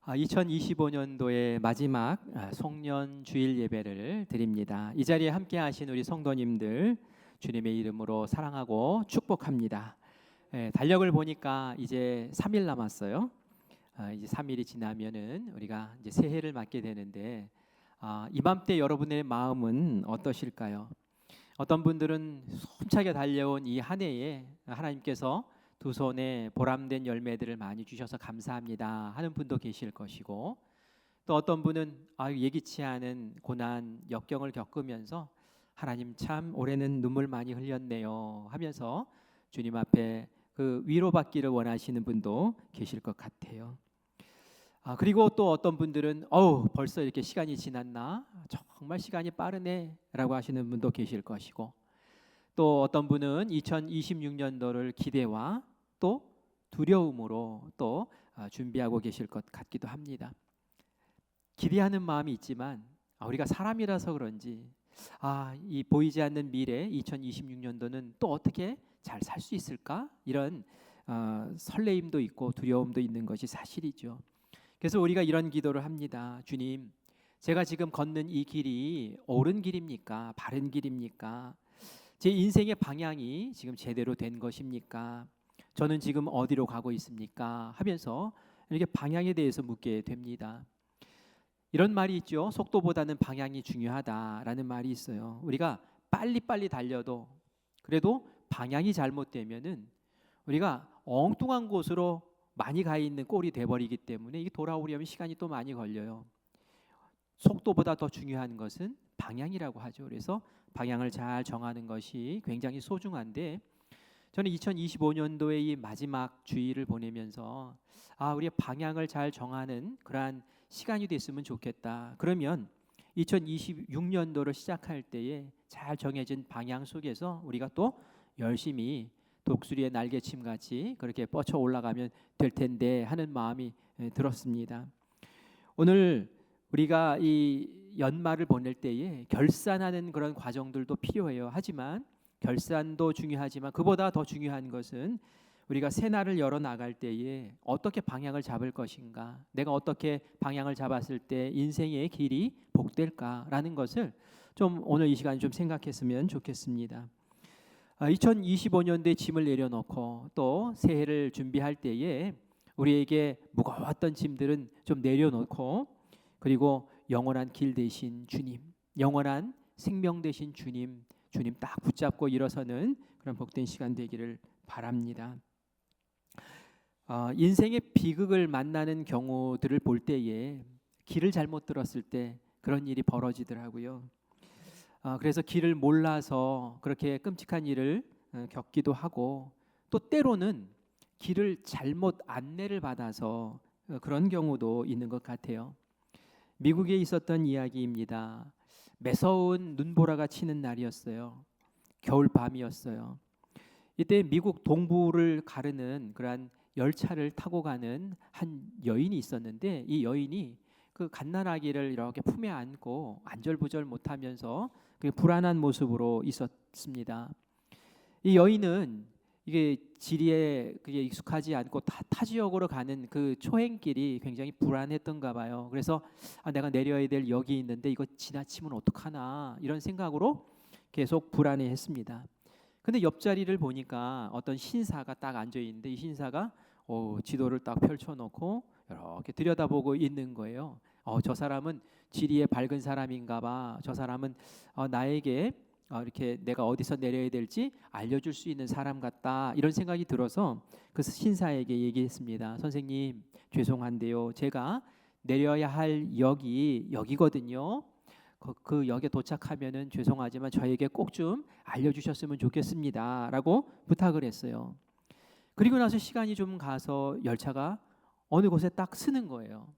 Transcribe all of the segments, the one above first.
2025년도의 마지막 송년 주일 예배를 드립니다. 이 자리에 함께 하신 우리 성도님들 주님의 이름으로 사랑하고 축복합니다. 달력을 보니까 이제 3일 남았어요. 이제 3일이 지나면은 우리가 이제 새해를 맞게 되는데 이맘때 여러분의 마음은 어떠실까요? 어떤 분들은 숨차게 달려온 이 한 해에 하나님께서 두 손에 보람된 열매들을 많이 주셔서 감사합니다 하는 분도 계실 것이고, 또 어떤 분은 예기치 않은 고난 역경을 겪으면서 하나님 참 올해는 눈물 많이 흘렸네요 하면서 주님 앞에 그 위로받기를 원하시는 분도 계실 것 같아요. 그리고 또 어떤 분들은 벌써 이렇게 시간이 지났나, 정말 시간이 빠르네 라고 하시는 분도 계실 것이고, 또 어떤 분은 2026년도를 기대와 또 두려움으로 또 준비하고 계실 것 같기도 합니다. 기대하는 마음이 있지만 우리가 사람이라서 그런지 이 보이지 않는 미래 2026년도는 또 어떻게 잘 살 수 있을까? 이런 설레임도 있고 두려움도 있는 것이 사실이죠. 그래서 우리가 이런 기도를 합니다. 주님, 제가 지금 걷는 이 길이 옳은 길입니까? 바른 길입니까? 제 인생의 방향이 지금 제대로 된 것입니까? 저는 지금 어디로 가고 있습니까? 하면서 이렇게 방향에 대해서 묻게 됩니다. 이런 말이 있죠. 속도보다는 방향이 중요하다라는 말이 있어요. 우리가 빨리빨리 달려도 그래도 방향이 잘못되면은 우리가 엉뚱한 곳으로 많이 가 있는 꼴이 돼버리기 때문에 이게 돌아오려면 시간이 또 많이 걸려요. 속도보다 더 중요한 것은 방향이라고 하죠. 그래서 방향을 잘 정하는 것이 굉장히 소중한데, 저는 2025년도의 이 마지막 주일을 보내면서 우리의 방향을 잘 정하는 그러한 시간이 됐으면 좋겠다. 그러면 2026년도를 시작할 때에 잘 정해진 방향 속에서 우리가 또 열심히 독수리의 날개침 같이 그렇게 뻗쳐 올라가면 될 텐데 하는 마음이 들었습니다. 오늘 우리가 이 연말을 보낼 때에 결산하는 그런 과정들도 필요해요. 하지만 결산도 중요하지만 그보다 더 중요한 것은 우리가 새날을 열어 나갈 때에 어떻게 방향을 잡을 것인가, 내가 어떻게 방향을 잡았을 때 인생의 길이 복될까라는 것을 좀 오늘 이 시간에 좀 생각했으면 좋겠습니다. 2025년도에 짐을 내려놓고 또 새해를 준비할 때에 우리에게 무거웠던 짐들은 좀 내려놓고, 그리고 영원한 길 대신 주님, 영원한 생명 대신 주님 딱 붙잡고 일어서는 그런 복된 시간 되기를 바랍니다. 인생의 비극을 만나는 경우들을 볼 때에 길을 잘못 들었을 때 그런 일이 벌어지더라고요. 그래서 길을 몰라서 그렇게 끔찍한 일을 겪기도 하고, 또 때로는 길을 잘못 안내를 받아서 그런 경우도 있는 것 같아요. 미국에 있었던 이야기입니다. 매서운 눈보라가 치는 날이었어요. 겨울 밤이었어요. 이때 미국 동부를 가르는 그러한 열차를 타고 가는 한 여인이 있었는데, 이 여인이 그 갓난아기를 이렇게 품에 안고 안절부절 못하면서 불안한 모습으로 있었습니다. 이 여인은 이게 지리에 그게 익숙하지 않고 타 지역으로 가는 그 초행길이 굉장히 불안했던가 봐요. 그래서 내가 내려야 될 역이 있는데 이거 지나치면 어떡하나 이런 생각으로 계속 불안해했습니다. 근데 옆자리를 보니까 어떤 신사가 딱 앉아 있는데, 이 신사가 지도를 딱 펼쳐놓고 이렇게 들여다보고 있는 거예요. 저 사람은 지리에 밝은 사람인가 봐. 저 사람은 나에게 이렇게 내가 어디서 내려야 될지 알려줄 수 있는 사람 같다, 이런 생각이 들어서 그 신사에게 얘기했습니다. 선생님, 죄송한데요, 제가 내려야 할 역이 여기거든요. 그 역에 도착하면은 죄송하지만 저에게 꼭 좀 알려주셨으면 좋겠습니다 라고 부탁을 했어요. 그리고 나서 시간이 좀 가서 열차가 어느 곳에 딱 서는 거예요.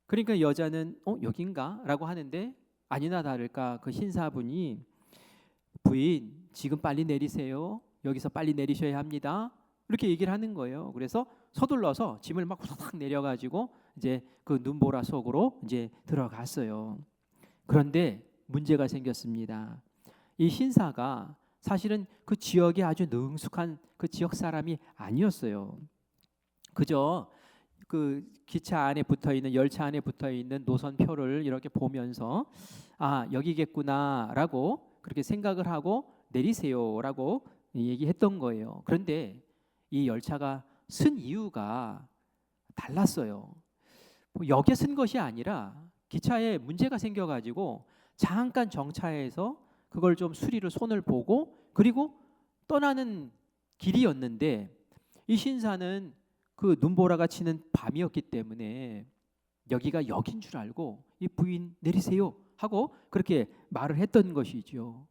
그러니까 여자는 여긴가? 라고 하는데, 아니나 다를까 그 신사분이 부인, 지금 빨리 내리세요. 여기서 빨리 내리셔야 합니다. 이렇게 얘기를 하는 거예요. 그래서 서둘러서 짐을 막 후다닥 내려가지고 이제 그 눈보라 속으로 이제 들어갔어요. 그런데 문제가 생겼습니다. 이 신사가 사실은 그 지역에 아주 능숙한 그 지역 사람이 아니었어요. 그저 그 기차 안에 붙어 있는 열차 안에 붙어 있는 노선표를 이렇게 보면서 여기겠구나라고 그렇게 생각을 하고 내리세요라고 얘기했던 거예요. 그런데 이 열차가 쓴 이유가 달랐어요. 뭐 역에 쓴 것이 아니라 기차에 문제가 생겨가지고 잠깐 정차해서 그걸 좀 수리를 손을 보고 그리고 떠나는 길이었는데 이 신사는 그 눈보라가 치는 밤이었기 때문에 여기가 역인 줄 알고 이 부인 내리세요 하고 그렇게 말을 했던 것이죠.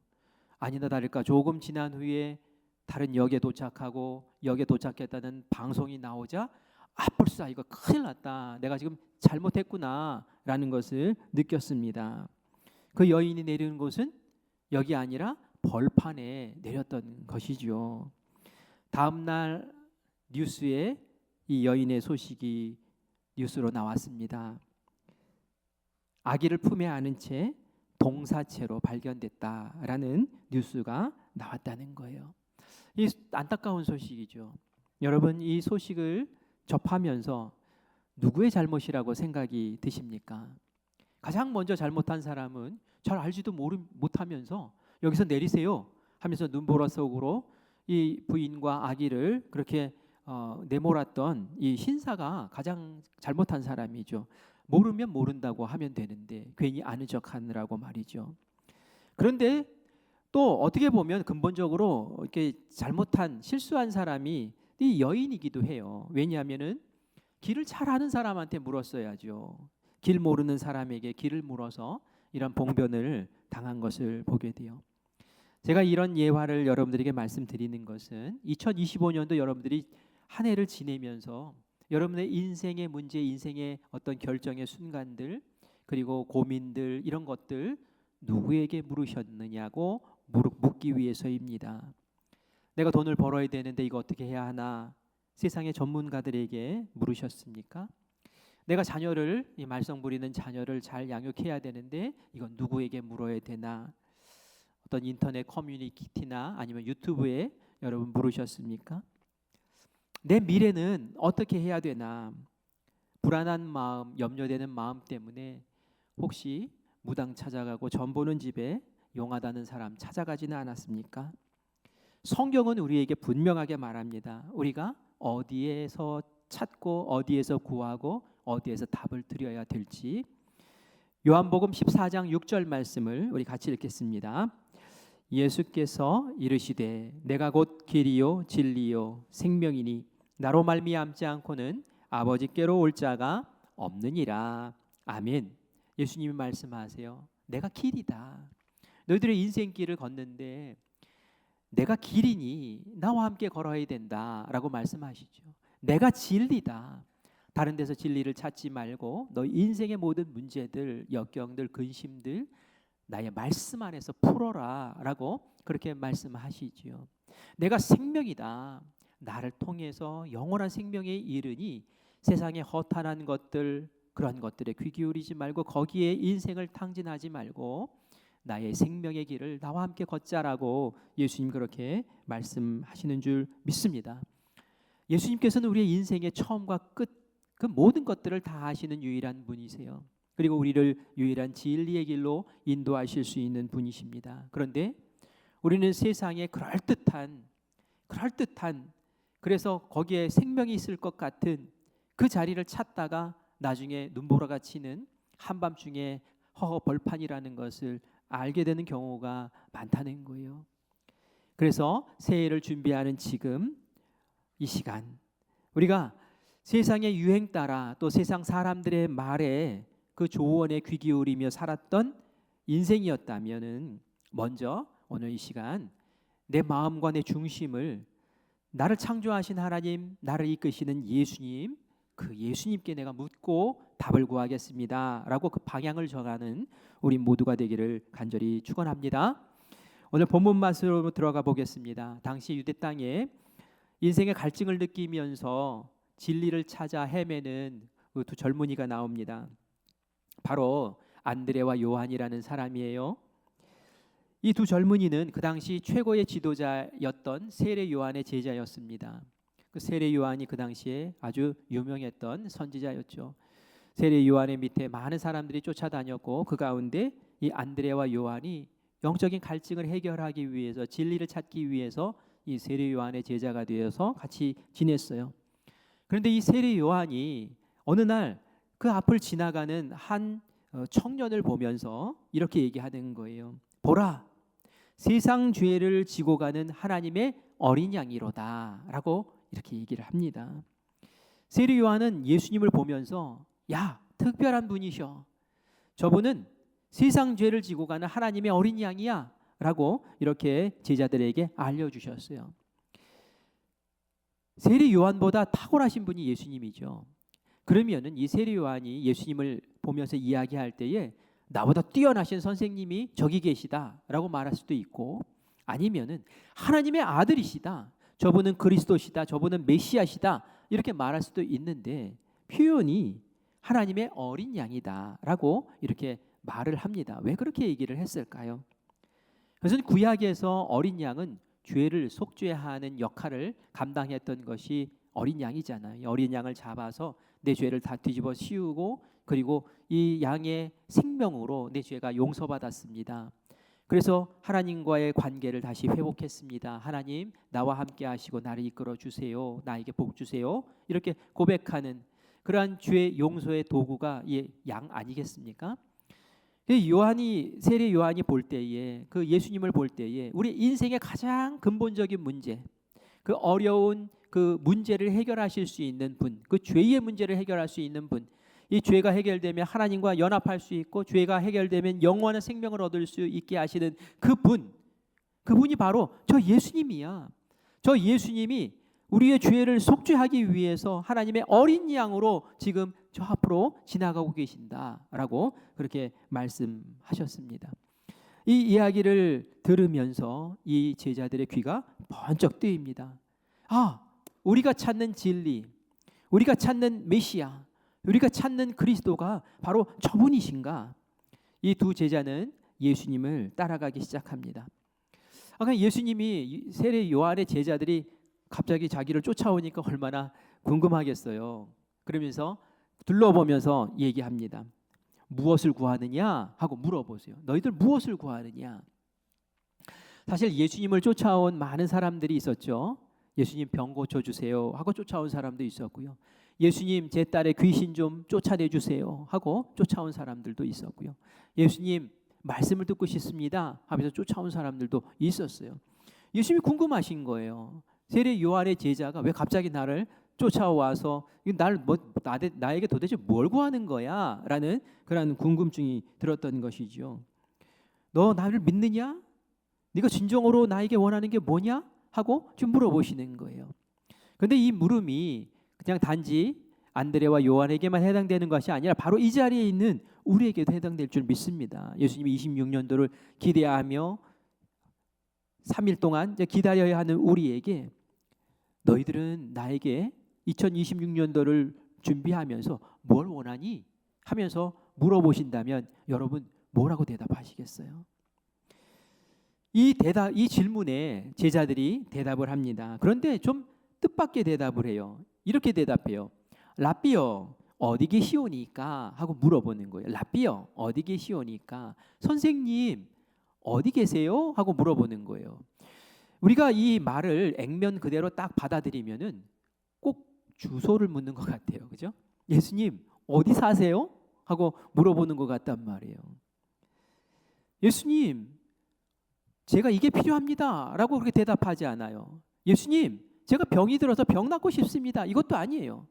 아니나 다를까 조금 지난 후에 다른 역에 도착하고 역에 도착했다는 방송이 나오자 벌써 이거 큰일 났다. 내가 지금 잘못했구나라는 것을 느꼈습니다. 그 여인이 내리는 곳은 역이 아니라 벌판에 내렸던 것이죠. 다음 날 뉴스에 이 여인의 소식이 뉴스로 나왔습니다. 아기를 품에 안은 채 동사체로 발견됐다라는 뉴스가 나왔다는 거예요. 이 안타까운 소식이죠. 여러분, 이 소식을 접하면서 누구의 잘못이라고 생각이 드십니까? 가장 먼저 잘못한 사람은 잘 알지도 못하면서 여기서 내리세요 하면서 눈보라 속으로 이 부인과 아기를 그렇게 내몰았던 이 신사가 가장 잘못한 사람이죠. 모르면 모른다고 하면 되는데 괜히 아는 척하느라고 말이죠. 그런데 또 어떻게 보면 근본적으로 이렇게 잘못한 실수한 사람이 이 여인이기도 해요. 왜냐하면은 길을 잘 아는 사람한테 물었어야죠. 길 모르는 사람에게 길을 물어서 이런 봉변을 당한 것을 보게 돼요. 제가 이런 예화를 여러분들에게 말씀드리는 것은 2025년도 여러분들이 한 해를 지내면서 여러분의 인생의 문제, 인생의 어떤 결정의 순간들 그리고 고민들 이런 것들 누구에게 물으셨느냐고 묻기 위해서입니다. 내가 돈을 벌어야 되는데 이거 어떻게 해야 하나? 세상의 전문가들에게 물으셨습니까? 내가 자녀를 이 말썽 부리는 자녀를 잘 양육해야 되는데 이건 누구에게 물어야 되나? 어떤 인터넷 커뮤니티나 아니면 유튜브에 여러분 물으셨습니까? 내 미래는 어떻게 해야 되나? 불안한 마음, 염려되는 마음 때문에 혹시 무당 찾아가고 전 보는 집에 용하다는 사람 찾아가지는 않았습니까? 성경은 우리에게 분명하게 말합니다. 우리가 어디에서 찾고 어디에서 구하고 어디에서 답을 드려야 될지. 요한복음 14장 6절 말씀을 우리 같이 읽겠습니다. 예수께서 이르시되 내가 곧 길이요 진리요 생명이니 나로 말미암지 않고는 아버지께로 올 자가 없느니라. 아멘. 예수님이 말씀하세요. 내가 길이다. 너희들의 인생길을 걷는데 내가 길이니 나와 함께 걸어야 된다라고 말씀하시죠. 내가 진리다. 다른 데서 진리를 찾지 말고 너 인생의 모든 문제들, 역경들, 근심들 나의 말씀 안에서 풀어라라고 그렇게 말씀하시지요. 내가 생명이다. 나를 통해서 영원한 생명에 이르니 세상의 허탄한 것들 그런 것들에 귀 기울이지 말고 거기에 인생을 탕진하지 말고 나의 생명의 길을 나와 함께 걷자라고 예수님 그렇게 말씀하시는 줄 믿습니다. 예수님께서는 우리의 인생의 처음과 끝 그 모든 것들을 다 아시는 유일한 분이세요. 그리고 우리를 유일한 진리의 길로 인도하실 수 있는 분이십니다. 그런데 우리는 세상에 그럴듯한 그래서 거기에 생명이 있을 것 같은 그 자리를 찾다가 나중에 눈보라가 치는 한밤중에 허허 벌판이라는 것을 알게 되는 경우가 많다는 거예요. 그래서 새해를 준비하는 지금 이 시간 우리가 세상의 유행 따라 또 세상 사람들의 말에 그 조언에 귀 기울이며 살았던 인생이었다면은 먼저 오늘 이 시간 내 마음과 내 중심을 나를 창조하신 하나님, 나를 이끄시는 예수님, 그 예수님께 내가 묻고 답을 구하겠습니다 라고 그 방향을 정하는 우리 모두가 되기를 간절히 축원합니다. 오늘 본문 말씀으로 들어가 보겠습니다. 당시 유대 땅에 인생의 갈증을 느끼면서 진리를 찾아 헤매는 그 두 젊은이가 나옵니다. 바로 안드레와 요한이라는 사람이에요. 이 두 젊은이는 그 당시 최고의 지도자였던 세례 요한의 제자였습니다. 그 세례 요한이 그 당시에 아주 유명했던 선지자였죠. 세례 요한의 밑에 많은 사람들이 쫓아다녔고 그 가운데 이 안드레와 요한이 영적인 갈증을 해결하기 위해서 진리를 찾기 위해서 이 세례 요한의 제자가 되어서 같이 지냈어요. 그런데 이 세례 요한이 어느 날 그 앞을 지나가는 한 청년을 보면서 이렇게 얘기하는 거예요. 보라, 세상 죄를 지고 가는 하나님의 어린 양이로다 라고 이렇게 얘기를 합니다. 세례 요한은 예수님을 보면서 야, 특별한 분이셔. 저분은 세상 죄를 지고 가는 하나님의 어린 양이야 라고 이렇게 제자들에게 알려주셨어요. 세례 요한보다 탁월하신 분이 예수님이죠. 그러면은 이 세례 요한이 예수님을 보면서 이야기할 때에 나보다 뛰어나신 선생님이 저기 계시다라고 말할 수도 있고, 아니면은 하나님의 아들이시다, 저분은 그리스도시다, 저분은 메시아시다 이렇게 말할 수도 있는데 표현이 하나님의 어린 양이다라고 이렇게 말을 합니다. 왜 그렇게 얘기를 했을까요? 그것은 구약에서 어린 양은 죄를 속죄하는 역할을 감당했던 것이 어린 양이잖아요. 어린 양을 잡아서 내 죄를 다 뒤집어 씌우고 그리고 이 양의 생명으로 내 죄가 용서받았습니다. 그래서 하나님과의 관계를 다시 회복했습니다. 하나님, 나와 함께 하시고 나를 이끌어 주세요. 나에게 복 주세요. 이렇게 고백하는 그러한 죄 용서의 도구가 이 양 아니겠습니까? 세례 요한이 볼 때에, 그 예수님을 볼 때에 우리 인생의 가장 근본적인 문제, 그 어려운 그 문제를 해결하실 수 있는 분, 그 죄의 문제를 해결할 수 있는 분, 이 죄가 해결되면 하나님과 연합할 수 있고 죄가 해결되면 영원한 생명을 얻을 수 있게 하시는 그분이 바로 저 예수님이야. 저 예수님이 우리의 죄를 속죄하기 위해서 하나님의 어린 양으로 지금 저 앞으로 지나가고 계신다라고 그렇게 말씀하셨습니다. 이 이야기를 들으면서 이 제자들의 귀가 번쩍 뜨입니다. 아, 우리가 찾는 진리, 우리가 찾는 메시아, 우리가 찾는 그리스도가 바로 저분이신가? 이 두 제자는 예수님을 따라가기 시작합니다. 아까 예수님이 세례 요한의 제자들이 갑자기 자기를 쫓아오니까 얼마나 궁금하겠어요. 그러면서 둘러보면서 얘기합니다. 무엇을 구하느냐 하고 물어보세요. 너희들 무엇을 구하느냐? 사실 예수님을 쫓아온 많은 사람들이 있었죠. 예수님 병 고쳐주세요 하고 쫓아온 사람도 있었고요. 예수님 제 딸의 귀신 좀 쫓아내주세요 하고 쫓아온 사람들도 있었고요. 예수님 말씀을 듣고 싶습니다 하면서 쫓아온 사람들도 있었어요. 예수님이 궁금하신 거예요. 세례 요한의 제자가 왜 갑자기 나를 쫓아와서 나에게 도대체 뭘 구하는 거야? 라는 그런 궁금증이 들었던 것이죠. 너 나를 믿느냐? 네가 진정으로 나에게 원하는 게 뭐냐? 하고 좀 물어보시는 거예요. 그런데 이 물음이 그냥 단지 안드레와 요한에게만 해당되는 것이 아니라 바로 이 자리에 있는 우리에게도 해당될 줄 믿습니다. 예수님이 26년도를 기대하며 3일 동안 기다려야 하는 우리에게 너희들은 나에게 2026년도를 준비하면서 뭘 원하니? 하면서 물어보신다면 여러분 뭐라고 대답하시겠어요? 이 질문에 제자들이 대답을 합니다. 그런데 좀 뜻밖의 대답을 해요. 이렇게 대답해요. 라삐여 어디 계시오니까? 하고 물어보는 거예요. 라삐여 어디 계시오니까? 선생님 어디 계세요? 하고 물어보는 거예요. 우리가 이 말을 액면 그대로 딱 받아들이면은 꼭 주소를 묻는 것 같아요. 그죠? 예수님 어디 사세요? 하고 물어보는 것 같단 말이에요. 예수님 제가 이게 필요합니다 라고 그렇게 대답하지 않아요. 예수님 제가 병이 들어서 병 낫고 싶습니다. 이것도 아니에요.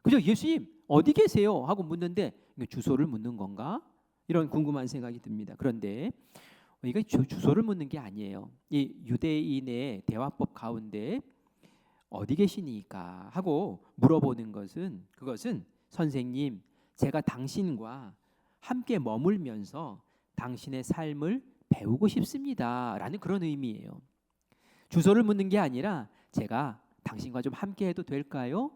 그죠? 예수님 어디 계세요? 하고 묻는데 주소를 묻는 건가? 이런 궁금한 생각이 듭니다. 그런데 이게 주소를 묻는 게 아니에요. 이 유대인의 대화법 가운데 어디 계시니까 하고 물어보는 그것은 선생님 제가 당신과 함께 머물면서 당신의 삶을 배우고 싶습니다 라는 그런 의미예요. 주소를 묻는 게 아니라 제가 당신과 좀 함께 해도 될까요?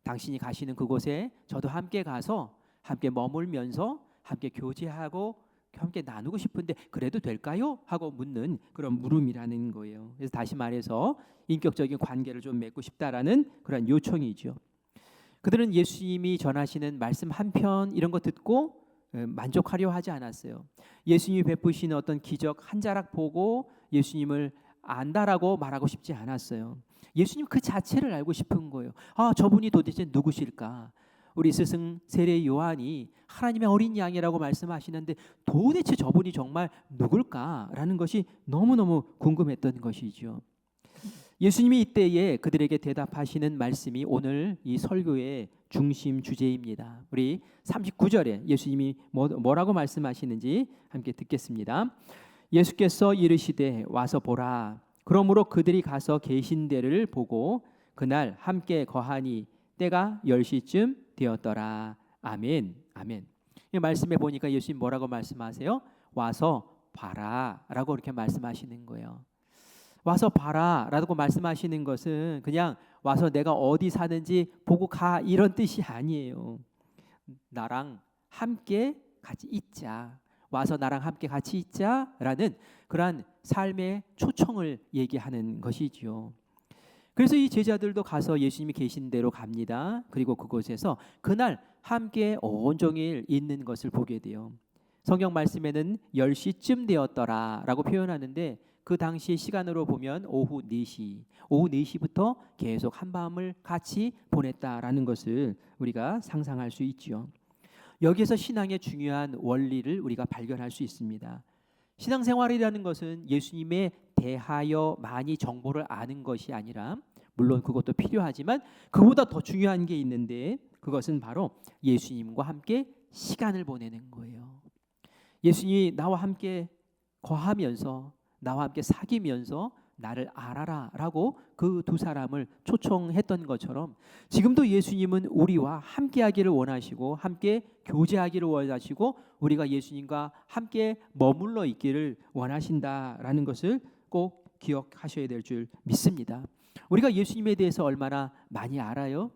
당신이 가시는 그곳에 저도 함께 가서 함께 머물면서 함께 교제하고 함께 나누고 싶은데 그래도 될까요? 하고 묻는 그런 물음이라는 거예요. 그래서 다시 말해서 인격적인 관계를 좀 맺고 싶다라는 그런 요청이죠. 그들은 예수님이 전하시는 말씀 한 편 이런 거 듣고 만족하려 하지 않았어요. 예수님이 베푸시는 어떤 기적 한 자락 보고 예수님을 안다라고 말하고 싶지 않았어요. 예수님 그 자체를 알고 싶은 거예요. 아, 저분이 도대체 누구실까? 우리 스승 세례 요한이 하나님의 어린 양이라고 말씀하시는데 도대체 저분이 정말 누굴까라는 것이 너무너무 궁금했던 것이죠. 예수님이 이때에 그들에게 대답하시는 말씀이 오늘 이 설교의 중심 주제입니다. 우리 39절에 예수님이 뭐라고 말씀하시는지 함께 듣겠습니다. 예수께서 이르시되 와서 보라. 그러므로 그들이 가서 계신 데를 보고 그날 함께 거하니 때가 10시쯤 되었더라. 아멘. 아멘. 이 말씀에 보니까 예수님 뭐라고 말씀하세요? 와서 봐라라고 이렇게 말씀하시는 거예요. 와서 봐라라고 말씀하시는 것은 그냥 와서 내가 어디 사는지 보고 가 이런 뜻이 아니에요. 나랑 함께 같이 있자. 와서 나랑 함께 같이 있자라는 그러한 삶의 초청을 얘기하는 것이지요. 그래서 이 제자들도 가서 예수님이 계신 대로 갑니다. 그리고 그곳에서 그날 함께 온종일 있는 것을 보게 돼요. 성경 말씀에는 10시쯤 되었더라라고 표현하는데 그 당시 시간으로 보면 오후 4시부터 계속 한밤을 같이 보냈다라는 것을 우리가 상상할 수 있죠. 여기에서 신앙의 중요한 원리를 우리가 발견할 수 있습니다. 신앙생활이라는 것은 예수님에 대하여 많이 정보를 아는 것이 아니라 물론 그것도 필요하지만 그보다 더 중요한 게 있는데 그것은 바로 예수님과 함께 시간을 보내는 거예요. 예수님이 나와 함께 거하면서 나와 함께 사귀면서 나를 알아라 라고 그 두 사람을 초청했던 것처럼 지금도 예수님은 우리와 함께 하기를 원하시고 함께 교제하기를 원하시고 우리가 예수님과 함께 머물러 있기를 원하신다라는 것을 꼭 기억하셔야 될 줄 믿습니다. 우리가 예수님에 대해서 얼마나 많이 알아요?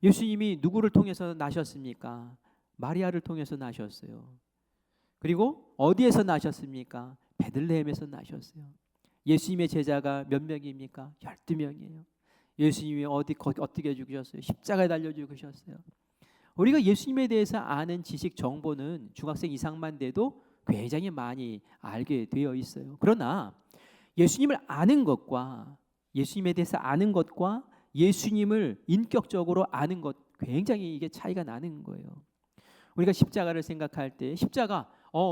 예수님이 누구를 통해서 나셨습니까? 마리아를 통해서 나셨어요. 그리고 어디에서 나셨습니까? 베들레헴에서 나셨어요. 예수님의 제자가 몇 명입니까? 12명이에요. 예수님이 어떻게 죽으셨어요? 십자가에 달려 죽으셨어요. 우리가 예수님에 대해서 아는 지식 정보는 중학생 이상만 돼도 굉장히 많이 알게 되어 있어요. 그러나 예수님을 아는 것과 예수님에 대해서 아는 것과 예수님을 인격적으로 아는 것 굉장히 이게 차이가 나는 거예요. 우리가 십자가를 생각할 때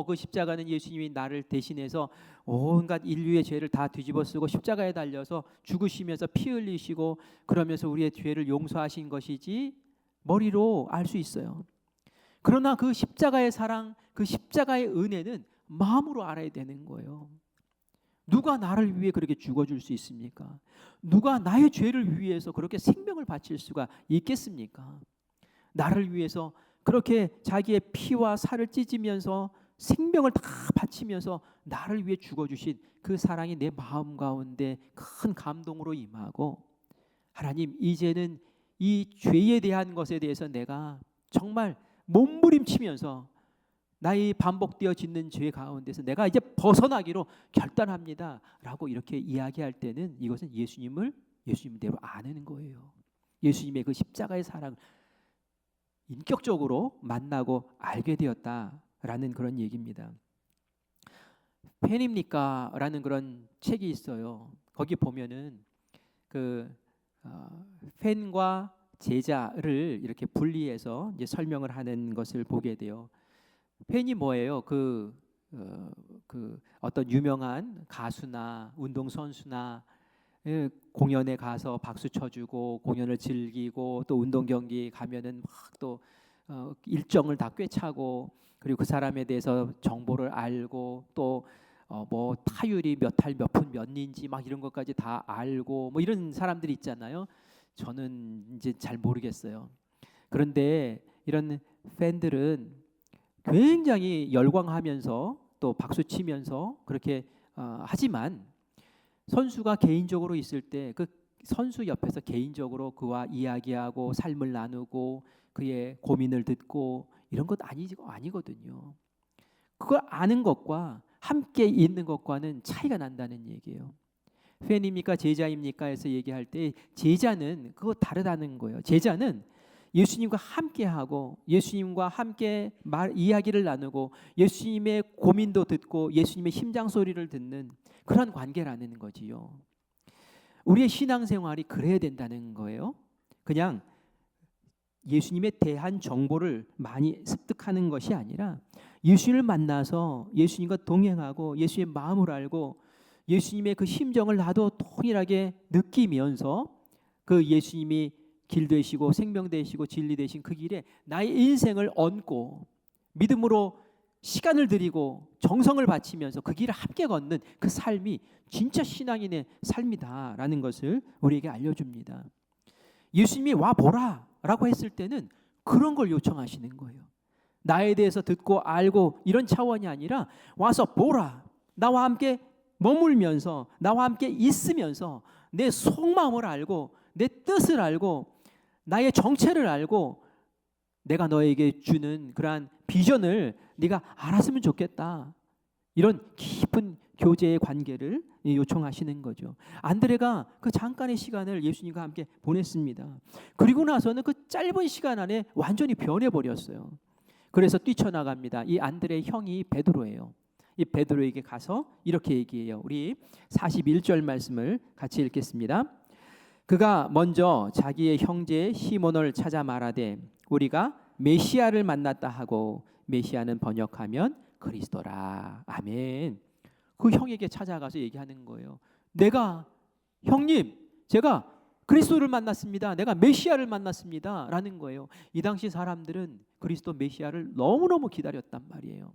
그 십자가는 예수님이 나를 대신해서 온갖 인류의 죄를 다 뒤집어 쓰고 십자가에 달려서 죽으시면서 피 흘리시고 그러면서 우리의 죄를 용서하신 것이지 머리로 알 수 있어요. 그러나 그 십자가의 사랑, 그 십자가의 은혜는 마음으로 알아야 되는 거예요. 누가 나를 위해 그렇게 죽어줄 수 있습니까? 누가 나의 죄를 위해서 그렇게 생명을 바칠 수가 있겠습니까? 나를 위해서 그렇게 자기의 피와 살을 찢으면서 생명을 다 바치면서 나를 위해 죽어주신 그 사랑이 내 마음 가운데 큰 감동으로 임하고 하나님 이제는 이 죄에 대한 것에 대해서 내가 정말 몸부림치면서 나의 반복되어 짓는 죄 가운데서 내가 이제 벗어나기로 결단합니다 라고 이렇게 이야기할 때는 이것은 예수님대로 아는 거예요. 예수님의 그 십자가의 사랑을 인격적으로 만나고 알게 되었다라는 그런 얘기입니다. 팬입니까? 라는 그런 책이 있어요. 거기 보면은 팬과 제자를 이렇게 분리해서 이제 설명을 하는 것을 보게 돼요. 팬이 뭐예요? 어떤 유명한 가수나 운동선수나 공연에 가서 박수 쳐주고 공연을 즐기고 또 운동 경기 가면은 막 또 일정을 다 꿰차고 그리고 그 사람에 대해서 정보를 알고 또 뭐 타율이 몇 할 몇 푼 몇 리인지 막 이런 것까지 다 알고 뭐 이런 사람들이 있잖아요. 저는 이제 잘 모르겠어요. 그런데 이런 팬들은 굉장히 열광하면서 또 박수 치면서 그렇게 하지만 선수가 개인적으로 있을 때 그 선수 옆에서 개인적으로 그와 이야기하고 삶을 나누고 그의 고민을 듣고 이런 것 아니거든요. 그걸 아는 것과 함께 있는 것과는 차이가 난다는 얘기예요. 팬입니까 제자입니까 해서 얘기할 때 제자는 그거 다르다는 거예요. 제자는 예수님과 함께하고 예수님과 함께 이야기를 나누고 예수님의 고민도 듣고 예수님의 심장 소리를 듣는 그런 관계라는 거지요. 우리의 신앙생활이 그래야 된다는 거예요. 그냥 예수님에 대한 정보를 많이 습득하는 것이 아니라 예수님을 만나서 예수님과 동행하고 예수님의 마음을 알고 예수님의 그 심정을 나도 동일하게 느끼면서 그 예수님이 길 되시고 생명 되시고 진리 되신 그 길에 나의 인생을 얹고 믿음으로 시간을 들이고 정성을 바치면서 그 길을 함께 걷는 그 삶이 진짜 신앙인의 삶이다라는 것을 우리에게 알려줍니다. 예수님이 와 보라 라고 했을 때는 그런 걸 요청하시는 거예요. 나에 대해서 듣고 알고 이런 차원이 아니라 와서 보라, 나와 함께 머물면서 나와 함께 있으면서 내 속마음을 알고 내 뜻을 알고 나의 정체를 알고 내가 너에게 주는 그러한 비전을 네가 알았으면 좋겠다. 이런 깊은 교제의 관계를 요청하시는 거죠. 안드레가 그 잠깐의 시간을 예수님과 함께 보냈습니다. 그리고 나서는 그 짧은 시간 안에 완전히 변해버렸어요. 그래서 뛰쳐나갑니다. 이 안드레의 형이 베드로예요. 이 베드로에게 가서 이렇게 얘기해요. 우리 41절 말씀을 같이 읽겠습니다. 그가 먼저 자기의 형제 시몬을 찾아 말하되 우리가 메시아를 만났다 하고, 메시아는 번역하면 그리스도라. 아멘. 그 형에게 찾아가서 얘기하는 거예요. 내가 형님, 제가 그리스도를 만났습니다. 내가 메시아를 만났습니다. 라는 거예요. 이 당시 사람들은 그리스도 메시아를 너무너무 기다렸단 말이에요.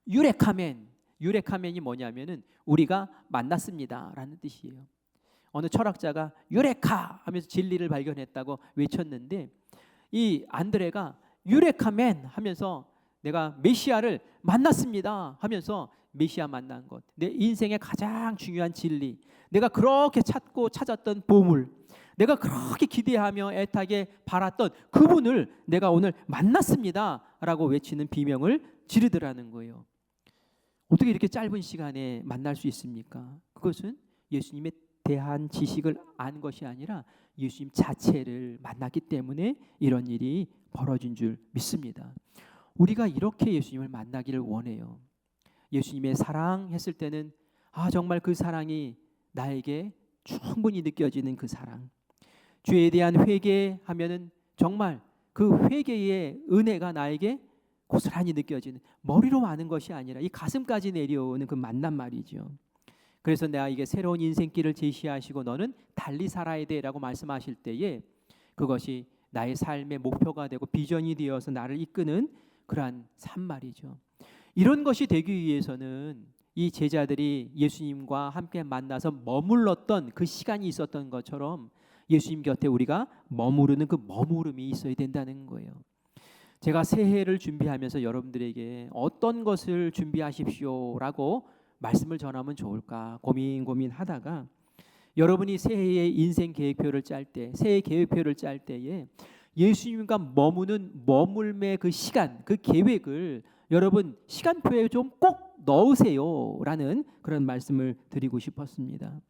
유레카멘, 유레카멘이 뭐냐면은 우리가 만났습니다 라는 뜻이에요. 어느 철학자가 유레카 하면서 진리를 발견했다고 외쳤는데, 이 안드레가 유레카멘 하면서 내가 메시아를 만났습니다 하면서 메시아 만난 것, 내 인생의 가장 중요한 진리, 내가 그렇게 찾고 찾았던 보물, 내가 그렇게 기대하며 애타게 바랐던 그분을 내가 오늘 만났습니다 라고 외치는 비명을 지르더라는 거예요. 어떻게 이렇게 짧은 시간에 만날 수 있습니까? 그것은 예수님에 대한 지식을 안 것이 아니라 예수님 자체를 만났기 때문에 이런 일이 벌어진 줄 믿습니다. 우리가 이렇게 예수님을 만나기를 원해요. 예수님의 사랑했을 때는 정말 그 사랑이 나에게 충분히 느껴지는 그 사랑, 죄에 대한 회개하면은 정말 그 회개의 은혜가 나에게 고스란히 느껴지는, 머리로 아는 것이 아니라 이 가슴까지 내려오는 그 만남 말이죠. 그래서 내가 이게 새로운 인생길을 제시하시고 너는 달리 살아야 돼라고 말씀하실 때에 그것이 나의 삶의 목표가 되고 비전이 되어서 나를 이끄는 그러한 삶 말이죠. 이런 것이 되기 위해서는 이 제자들이 예수님과 함께 만나서 머물렀던 그 시간이 있었던 것처럼 예수님 곁에 우리가 머무르는 그 머무름이 있어야 된다는 거예요. 제가 새해를 준비하면서 여러분들에게 어떤 것을 준비하십시오라고 말씀을 전하면 좋을까 고민하다가, 여러분이 새해의 인생 계획표를 짤 때, 새해 계획표를 짤 때에 예수님과 머물매 그 시간, 그 계획을 여러분 시간표에 좀 꼭 넣으세요라는 그런 말씀을 드리고 싶었습니다.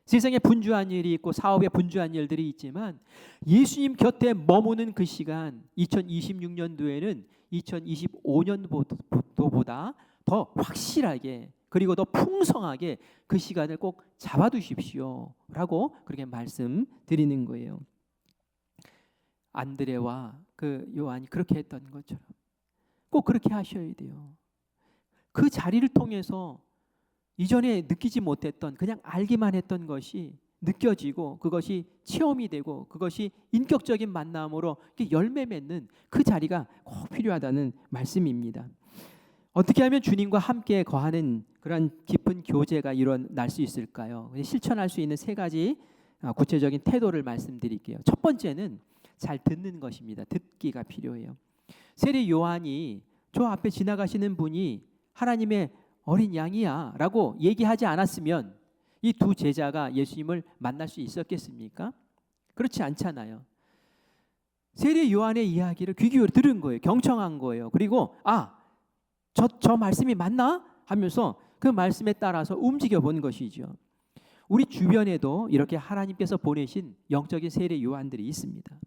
세상에 분주한 일이 있고 사업에 분주한 일들이 있지만 예수님 곁에 머무는 그 시간, 2026년도에는 2025년도보다 더 확실하게 그리고 더 풍성하게 그 시간을 꼭 잡아두십시오라고 그렇게 말씀드리는 거예요. 안드레와 그 요한이 그렇게 했던 것처럼 꼭 그렇게 하셔야 돼요. 그 자리를 통해서 이전에 느끼지 못했던, 그냥 알기만 했던 것이 느껴지고 그것이 체험이 되고 그것이 인격적인 만남으로 열매 맺는 그 자리가 꼭 필요하다는 말씀입니다. 어떻게 하면 주님과 함께 거하는 그런 깊은 교제가 일어날 수 있을까요? 실천할 수 있는 세 가지 구체적인 태도를 말씀드릴게요. 첫 번째는 잘 듣는 것입니다. 듣기가 필요해요. 세례 요한이 저 앞에 지나가시는 분이 하나님의 어린 양이야 라고 얘기하지 않았으면 이 두 제자가 예수님을 만날 수 있었겠습니까? 그렇지 않잖아요. 세례 요한의 이야기를 귀 기울여 들은 거예요. 경청한 거예요. 그리고 저 말씀이 맞나? 하면서 그 말씀에 따라서 움직여 본 것이죠. 우리 주변에도 이렇게 하나님께서 보내신 영적인 세례 요한들이 있습니다.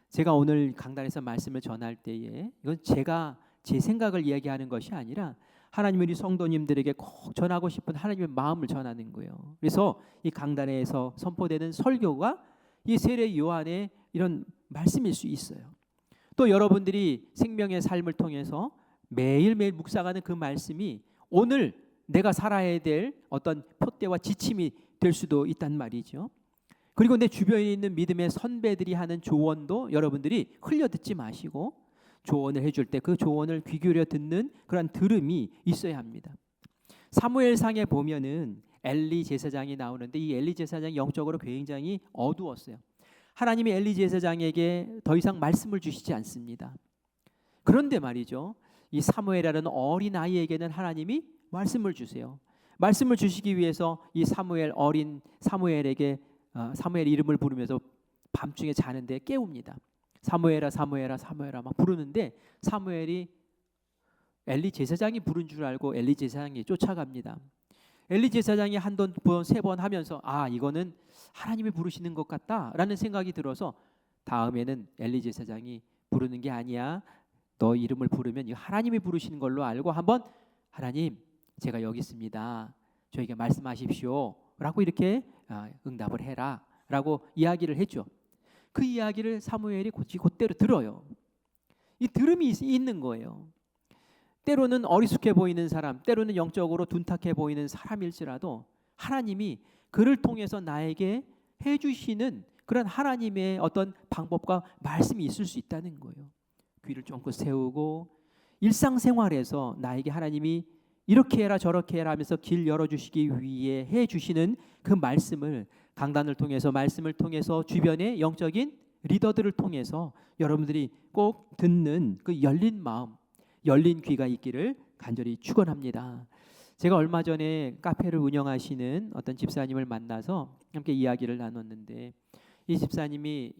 제가 오늘 강단에서 말씀을 전할 때에 이건 제가 제 생각을 이야기하는 것이 아니라 하나님의 우리 성도님들에게 꼭 전하고 싶은 하나님의 마음을 전하는 거예요. 그래서 이 강단에서 선포되는 설교가 이 세례 요한의 이런 말씀일 수 있어요. 또 여러분들이 생명의 삶을 통해서 매일매일 묵상하는 그 말씀이 오늘 내가 살아야 될 어떤 표대와 지침이 될 수도 있단 말이죠. 그리고 내 주변에 있는 믿음의 선배들이 하는 조언도 여러분들이 흘려 듣지 마시고 조언을 해줄 때 그 조언을 귀 기울여 듣는 그런 들음이 있어야 합니다. 사무엘상에 보면은 엘리 제사장이 나오는데 이 엘리 제사장이 영적으로 굉장히 어두웠어요. 하나님이 엘리 제사장에게 더 이상 말씀을 주시지 않습니다. 그런데 말이죠, 이 사무엘이라는 어린 아이에게는 하나님이 말씀을 주세요. 말씀을 주시기 위해서 이 어린 사무엘에게 사무엘 이름을 부르면서 밤중에 자는데 깨웁니다. 사무엘아 사무엘아 사무엘아 막 부르는데 사무엘이 엘리 제사장이 부른 줄 알고 엘리 제사장이 쫓아갑니다. 엘리 제사장이 한 번, 세 번 하면서 이거는 하나님이 부르시는 것 같다라는 생각이 들어서 다음에는 엘리 제사장이 부르는 게 아니야. 너 이름을 부르면 이거 하나님이 부르시는 걸로 알고 한번 하나님 제가 여기 있습니다. 저에게 말씀하십시오. 라고 이렇게 응답을 해라. 라고 이야기를 했죠. 그 이야기를 사무엘이 곧대로 들어요. 이 들음이 있는 거예요. 때로는 어리숙해 보이는 사람, 때로는 영적으로 둔탁해 보이는 사람일지라도 하나님이 그를 통해서 나에게 해주시는 그런 하나님의 어떤 방법과 말씀이 있을 수 있다는 거예요. 귀를 쫑긋 세우고 일상생활에서 나에게 하나님이 이렇게 해라 저렇게 해라 하면서 길 열어주시기 위해 해주시는 그 말씀을 강단을 통해서 말씀을 통해서 주변의 영적인 리더들을 통해서 여러분들이 꼭 듣는 그 열린 마음, 열린 귀가 있기를 간절히 축원합니다. 제가 얼마 전에 카페를 운영하시는 어떤 집사님을 만나서 함께 이야기를 나눴는데 이 집사님이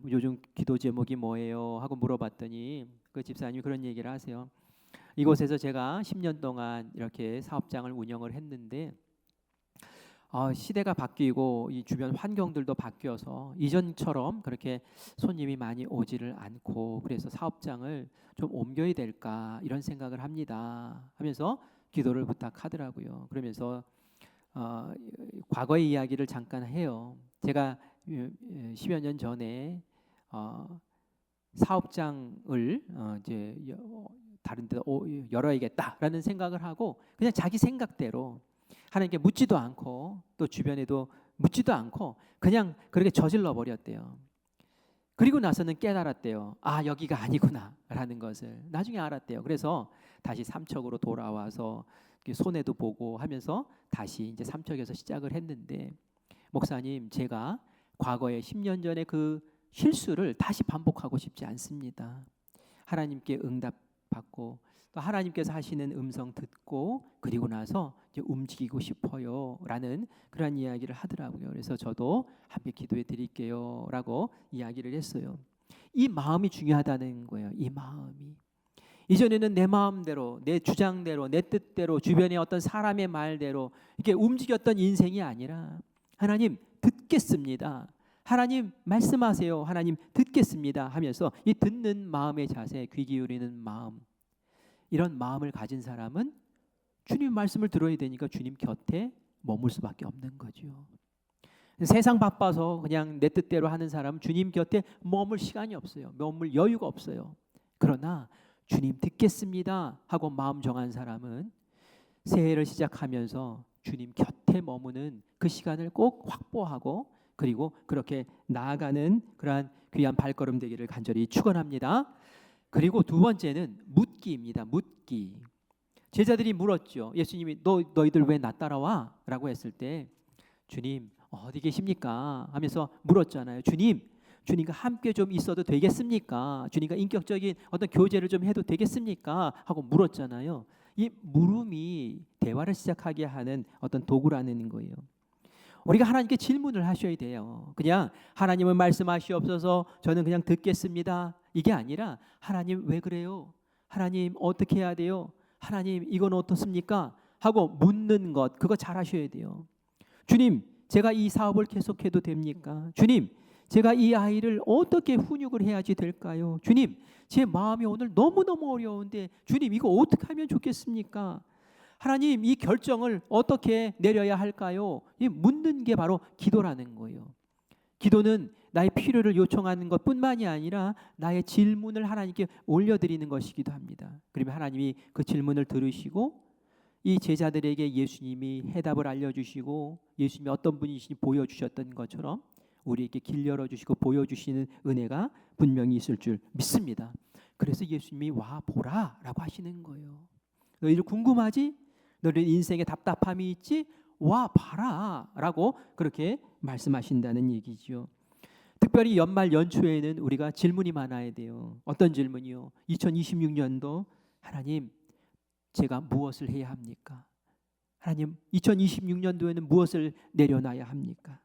요즘 기도 제목이 뭐예요? 하고 물어봤더니 그 집사님이 그런 얘기를 하세요. 이곳에서 제가 10년 동안 이렇게 사업장을 운영을 했는데 시대가 바뀌고 이 주변 환경들도 바뀌어서 이전처럼 그렇게 손님이 많이 오지를 않고 그래서 사업장을 좀 옮겨야 될까 이런 생각을 합니다 하면서 기도를 부탁하더라고요. 그러면서 과거의 이야기를 잠깐 해요. 제가 10여 년 전에 사업장을 이제 다른 데 열어야겠다라는 생각을 하고 그냥 자기 생각대로 하나님께 묻지도 않고 또 주변에도 묻지도 않고 그냥 그렇게 저질러 버렸대요. 그리고 나서는 깨달았대요. 여기가 아니구나라는 것을 나중에 알았대요. 그래서 다시 삼척으로 돌아와서 손해도 보고 하면서 다시 이제 삼척에서 시작을 했는데 목사님 제가 과거에 10년 전에 그 실수를 다시 반복하고 싶지 않습니다. 하나님께 응답받고 또 하나님께서 하시는 음성 듣고 그리고 나서 이제 움직이고 싶어요라는 그런 이야기를 하더라고요. 그래서 저도 함께 기도해 드릴게요라고 이야기를 했어요. 이 마음이 중요하다는 거예요. 이 마음이 이전에는 내 마음대로, 내 주장대로, 내 뜻대로 주변의 어떤 사람의 말대로 이렇게 움직였던 인생이 아니라 하나님 듣겠습니다. 하나님 말씀하세요. 하나님 듣겠습니다 하면서 이 듣는 마음의 자세, 귀 기울이는 마음 이런 마음을 가진 사람은 주님 말씀을 들어야 되니까 주님 곁에 머물 수밖에 없는 거죠. 세상 바빠서 그냥 내 뜻대로 하는 사람은 주님 곁에 머물 시간이 없어요. 머물 여유가 없어요. 그러나 주님 듣겠습니다 하고 마음 정한 사람은 새해를 시작하면서 주님 곁에 머무는 그 시간을 꼭 확보하고 그리고 그렇게 나아가는 그러한 귀한 발걸음 되기를 간절히 축원합니다. 그리고 두 번째는 묻기입니다. 묻기. 제자들이 물었죠. 예수님이 너희들 왜 나 따라와? 라고 했을 때 주님 어디 계십니까? 하면서 물었잖아요. 주님과 함께 좀 있어도 되겠습니까? 주님과 인격적인 어떤 교제를 좀 해도 되겠습니까? 하고 물었잖아요. 이 물음이 대화를 시작하게 하는 어떤 도구라는 거예요. 우리가 하나님께 질문을 하셔야 돼요. 그냥 하나님은 말씀하시옵소서 저는 그냥 듣겠습니다. 이게 아니라 하나님 왜 그래요? 하나님 어떻게 해야 돼요? 하나님 이건 어떻습니까? 하고 묻는 것, 그거 잘 하셔야 돼요. 주님, 제가 이 사업을 계속해도 됩니까? 주님, 제가 이 아이를 어떻게 훈육을 해야지 될까요? 주님, 제 마음이 오늘 너무너무 어려운데 주님 이거 어떻게 하면 좋겠습니까? 하나님 이 결정을 어떻게 내려야 할까요? 이 묻는 게 바로 기도라는 거예요. 기도는 나의 필요를 요청하는 것뿐만이 아니라 나의 질문을 하나님께 올려드리는 것이기도 합니다. 그러면 하나님이 그 질문을 들으시고 이 제자들에게 예수님이 해답을 알려주시고 예수님이 어떤 분이신지 보여주셨던 것처럼 우리에게 길 열어주시고 보여주시는 은혜가 분명히 있을 줄 믿습니다. 그래서 예수님이 와 보라 라고 하시는 거예요. 너희들 궁금하지? 너희들 인생에 답답함이 있지? 와 봐라 라고 그렇게 말씀하신다는 얘기죠. 특별히 연말 연초에는 우리가 질문이 많아야 돼요. 어떤 질문이요? 2026년도 하나님 제가 무엇을 해야 합니까? 하나님 2026년도에는 무엇을 내려놔야 합니까?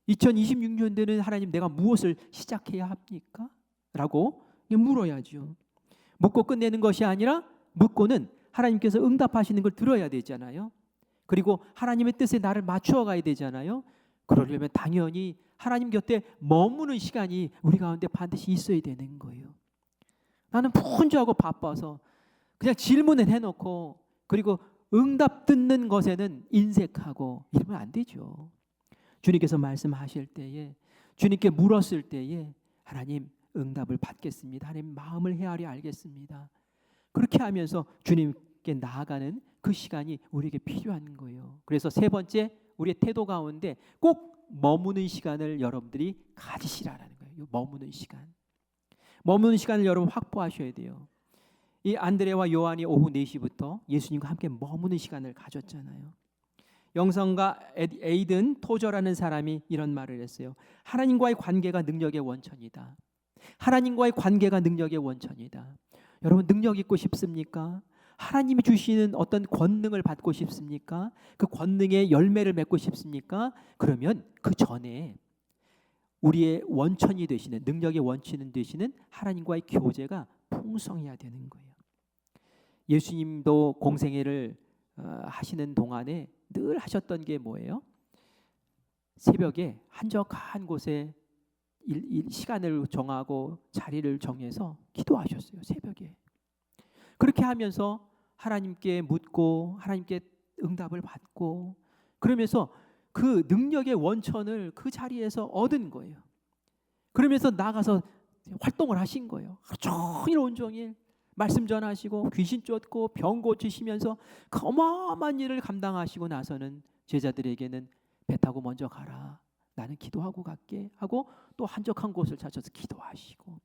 2026년도에는 하나님 내가 무엇을 시작해야 합니까? 라고 물어야죠. 묻고 끝내는 것이 아니라 묻고는 하나님께서 응답하시는 걸 들어야 되잖아요. 그리고 하나님의 뜻에 나를 맞추어 가야 되잖아요. 그러려면 당연히 하나님 곁에 머무는 시간이 우리 가운데 반드시 있어야 되는 거예요. 나는 분주하고 바빠서 그냥 질문을 해놓고 그리고 응답 듣는 것에는 인색하고 이러면 안 되죠. 주님께서 말씀하실 때에 주님께 물었을 때에 하나님 응답을 받겠습니다. 하나님 마음을 헤아려 알겠습니다. 그렇게 하면서 주님께 나아가는 그 시간이 우리에게 필요한 거예요. 그래서 세 번째 우리의 태도 가운데 꼭 머무는 시간을 여러분들이 가지시라는 거예요. 머무는 시간. 머무는 시간을 여러분 확보하셔야 돼요. 이 안드레와 요한이 오후 4시부터 예수님과 함께 머무는 시간을 가졌잖아요. 영성가 에이든 토저라는 사람이 이런 말을 했어요. 하나님과의 관계가 능력의 원천이다. 하나님과의 관계가 능력의 원천이다. 여러분 능력 있고 싶습니까? 하나님이 주시는 어떤 권능을 받고 싶습니까? 그 권능의 열매를 맺고 싶습니까? 그러면 그 전에 우리의 원천이 되시는 능력의 원천이 되시는 하나님과의 교제가 풍성해야 되는 거예요. 예수님도 공생애를 하시는 동안에 늘 하셨던 게 뭐예요? 새벽에 한적한 곳에 시간을 정하고 자리를 정해서 기도하셨어요. 새벽에. 그렇게 하면서 하나님께 묻고 하나님께 응답을 받고 그러면서 그 능력의 원천을 그 자리에서 얻은 거예요. 그러면서 나가서 활동을 하신 거예요. 하루 종일 온종일 말씀 전하시고 귀신 쫓고 병 고치시면서 그 어마어마한 일을 감당하시고 나서는 제자들에게는 배 타고 먼저 가라. 나는 기도하고 갈게 하고 또 한적한 곳을 찾아서 기도하시고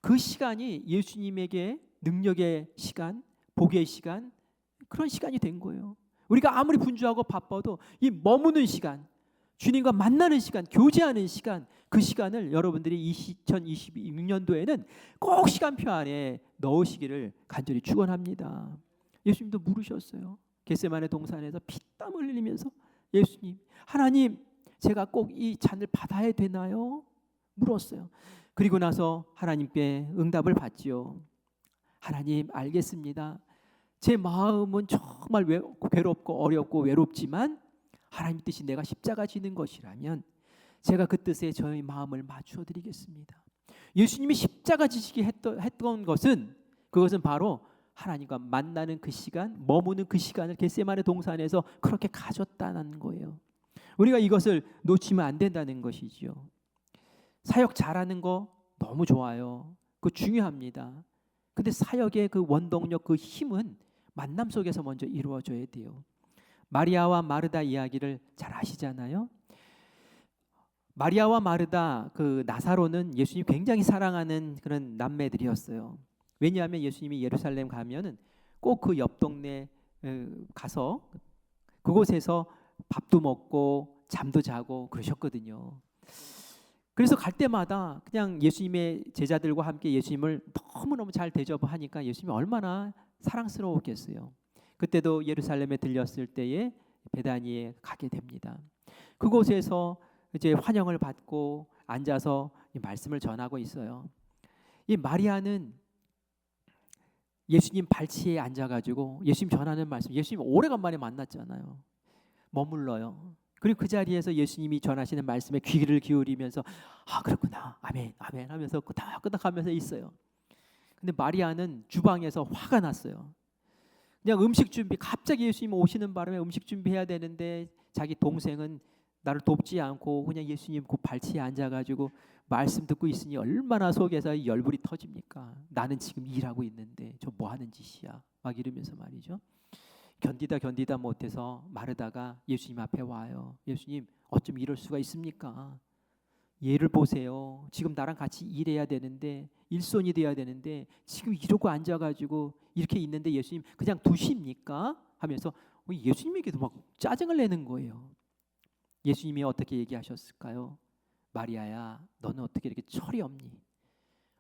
그 시간이 예수님에게 능력의 시간, 복의 시간 그런 시간이 된 거예요. 우리가 아무리 분주하고 바빠도 이 머무는 시간, 주님과 만나는 시간, 교제하는 시간 그 시간을 여러분들이 2026년도에는 꼭 시간표 안에 넣으시기를 간절히 축원합니다. 예수님도 물으셨어요. 겟세마네 동산에서 피땀 흘리면서 예수님, 하나님 제가 꼭 이 잔을 받아야 되나요? 물었어요. 그리고 나서 하나님께 응답을 받지요. 하나님 알겠습니다. 제 마음은 정말 괴롭고 어렵고 외롭지만 하나님 뜻이 내가 십자가 지는 것이라면 제가 그 뜻에 저의 마음을 맞추어 드리겠습니다. 예수님이 십자가 지시기 했던 것은 그것은 바로 하나님과 만나는 그 시간, 머무는 그 시간을 겟세마네 동산에서 그렇게 가졌다는 거예요. 우리가 이것을 놓치면 안 된다는 것이죠. 사역 잘하는 거 너무 좋아요. 그거 중요합니다. 근데 사역의 그 원동력, 그 힘은 만남 속에서 먼저 이루어져야 돼요. 마리아와 마르다 이야기를 잘 아시잖아요. 마리아와 마르다, 그 나사로는 예수님 굉장히 사랑하는 그런 남매들이었어요. 왜냐하면 예수님이 예루살렘 가면은 꼭 그 옆 동네 가서 그곳에서 밥도 먹고 잠도 자고 그러셨거든요. 그래서 갈 때마다 그냥 예수님의 제자들과 함께 예수님을 너무너무 잘 대접하니까 예수님이 얼마나 사랑스러웠겠어요. 그때도 예루살렘에 들렸을 때에 베다니에 가게 됩니다. 그곳에서 이제 환영을 받고 앉아서 이 말씀을 전하고 있어요. 이 마리아는 예수님 발치에 앉아가지고 예수님 전하는 말씀, 예수님 오래간만에 만났잖아요. 머물러요. 그리고 그 자리에서 예수님이 전하시는 말씀에 귀를 기울이면서 아 그렇구나 아멘 아멘 하면서 끄덕끄덕 하면서 있어요. 근데 마리아는 주방에서 화가 났어요. 그냥 음식 준비, 갑자기 예수님 오시는 바람에 음식 준비해야 되는데 자기 동생은 나를 돕지 않고 그냥 예수님 그 발치에 앉아가지고 말씀 듣고 있으니 얼마나 속에서 열불이 터집니까? 나는 지금 일하고 있는데 저 뭐 하는 짓이야? 막 이러면서 말이죠. 견디다 못해서 마르다가 예수님 앞에 와요. 예수님 어쩜 이럴 수가 있습니까? 얘를 보세요. 지금 나랑 같이 일해야 되는데 일손이 돼야 되는데 지금 이러고 앉아가지고 이렇게 있는데 예수님 그냥 두십니까? 하면서 예수님에게도 막 짜증을 내는 거예요. 예수님이 어떻게 얘기하셨을까요? 마리아야, 너는 어떻게 이렇게 철이 없니?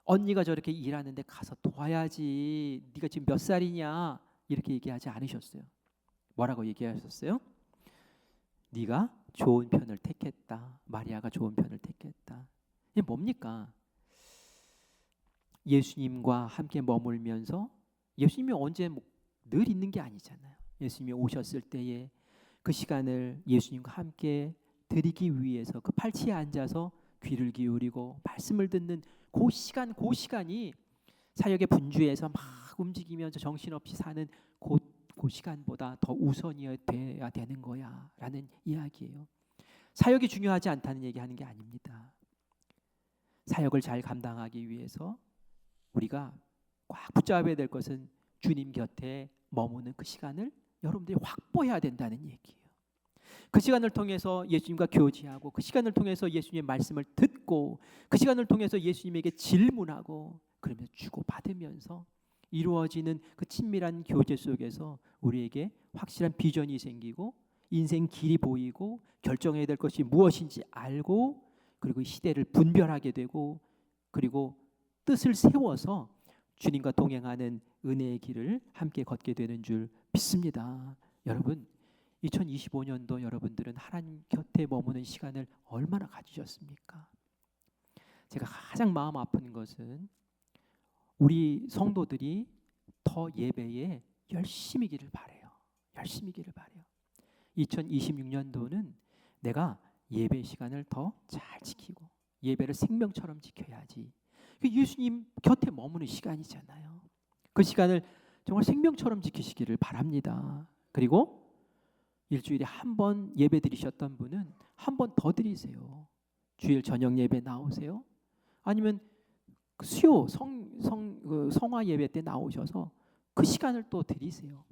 언니가 저렇게 일하는데 가서 도와야지. 네가 지금 몇 살이냐? 이렇게 얘기하지 않으셨어요. 뭐라고 얘기하셨어요? 네가 좋은 편을 택했다. 마리아가 좋은 편을 택했다. 이게 뭡니까? 예수님과 함께 머물면서 예수님이 언제 늘 있는 게 아니잖아요. 예수님이 오셨을 때에 그 시간을 예수님과 함께 드리기 위해서 그 팔치에 앉아서 귀를 기울이고 말씀을 듣는 그 시간이 사역의 분주에서 막 움직이면서 정신없이 사는 그 시간보다 더 우선이어야 되는 거야 라는 이야기예요. 사역이 중요하지 않다는 얘기하는 게 아닙니다. 사역을 잘 감당하기 위해서 우리가 꽉 붙잡아야 될 것은 주님 곁에 머무는 그 시간을 여러분들이 확보해야 된다는 얘기예요. 그 시간을 통해서 예수님과 교제하고 그 시간을 통해서 예수님의 말씀을 듣고 그 시간을 통해서 예수님에게 질문하고 그러면서 주고받으면서 이루어지는 그 친밀한 교제 속에서 우리에게 확실한 비전이 생기고 인생 길이 보이고 결정해야 될 것이 무엇인지 알고 그리고 시대를 분별하게 되고 그리고 뜻을 세워서 주님과 동행하는 은혜의 길을 함께 걷게 되는 줄 믿습니다. 여러분 2025년도 여러분들은 하나님 곁에 머무는 시간을 얼마나 가지셨습니까? 제가 가장 마음 아픈 것은 우리 성도들이 더 예배에 열심히 기를 바라요. 열심히 기를 바라요. 2026년도는 내가 예배 시간을 더 잘 지키고 예배를 생명처럼 지켜야지. 예수님 곁에 머무는 시간이잖아요. 그 시간을 정말 생명처럼 지키시기를 바랍니다. 그리고 일주일에 한 번 예배 드리셨던 분은 한 번 더 드리세요. 주일 저녁 예배 나오세요. 아니면 수요 성화 예배 때 나오셔서 그 시간을 또 드리세요.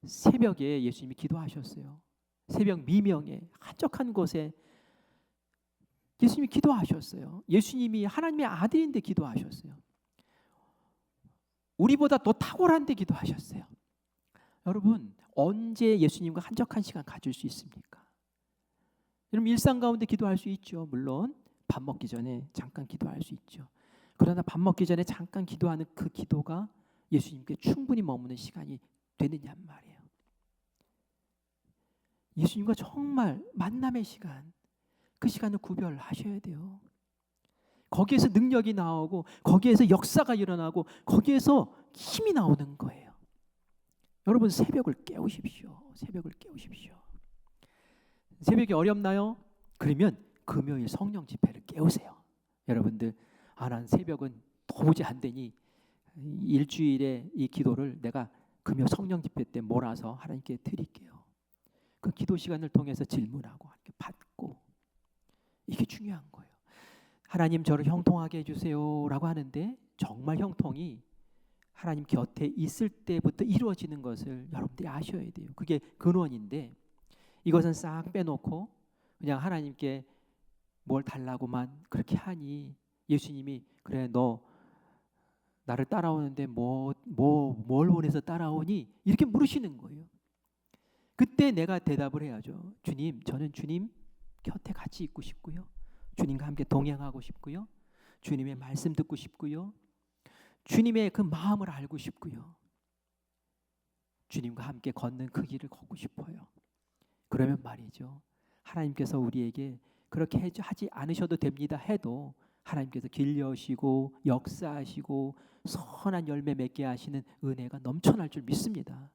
새벽에 예수님이 기도하셨어요. 새벽 미명에 한적한 곳에 예수님이 기도하셨어요. 예수님이 하나님의 아들인데 기도하셨어요. 우리보다 더 탁월한데 기도하셨어요. 여러분 언제 예수님과 한적한 시간 가질 수 있습니까? 여러분 일상 가운데 기도할 수 있죠. 물론 밥 먹기 전에 잠깐 기도할 수 있죠. 그러나 밥 먹기 전에 잠깐 기도하는 그 기도가 예수님께 충분히 머무는 시간이 되느냐 말이에요. 예수님과 정말 만남의 시간, 그 시간을 구별하셔야 돼요. 거기에서 능력이 나오고 거기에서 역사가 일어나고 거기에서 힘이 나오는 거예요. 여러분 새벽을 깨우십시오. 새벽을 깨우십시오. 새벽이 어렵나요? 그러면 금요일 성령 집회를 깨우세요. 여러분들 난 새벽은 도무지 안 되니 일주일에 이 기도를 내가 금요 성령 집회 때 몰아서 하나님께 드릴게요. 그 기도 시간을 통해서 질문하고 받고 이게 중요한 거예요. 하나님 저를 형통하게 해주세요라고 하는데 정말 형통이 하나님 곁에 있을 때부터 이루어지는 것을 여러분들이 아셔야 돼요. 그게 근원인데 이것은 싹 빼놓고 그냥 하나님께 뭘 달라고만 그렇게 하니 예수님이 그래 너 나를 따라오는데 뭘 원해서 따라오니 이렇게 물으시는 거예요. 그때 내가 대답을 해야죠. 주님 저는 주님 곁에 같이 있고 싶고요. 주님과 함께 동행하고 싶고요. 주님의 말씀 듣고 싶고요. 주님의 그 마음을 알고 싶고요. 주님과 함께 걷는 그 길을 걷고 싶어요. 그러면 말이죠. 하나님께서 우리에게 그렇게 하지 않으셔도 됩니다 해도 하나님께서 길 여시고 역사하시고 선한 열매 맺게 하시는 은혜가 넘쳐날 줄 믿습니다.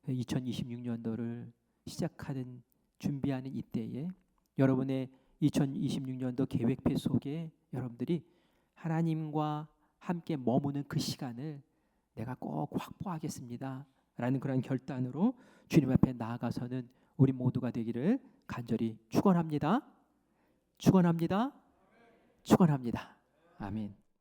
2026년도를 시작하는 준비하는 이때에 여러분의 2026년도 계획표 속에 여러분들이 하나님과 함께 머무는 그 시간을 내가 꼭 확보하겠습니다 라는 그런 결단으로 주님 앞에 나아가서는 우리 모두가 되기를 간절히 축원합니다. 축원합니다. 축원합니다. 아멘.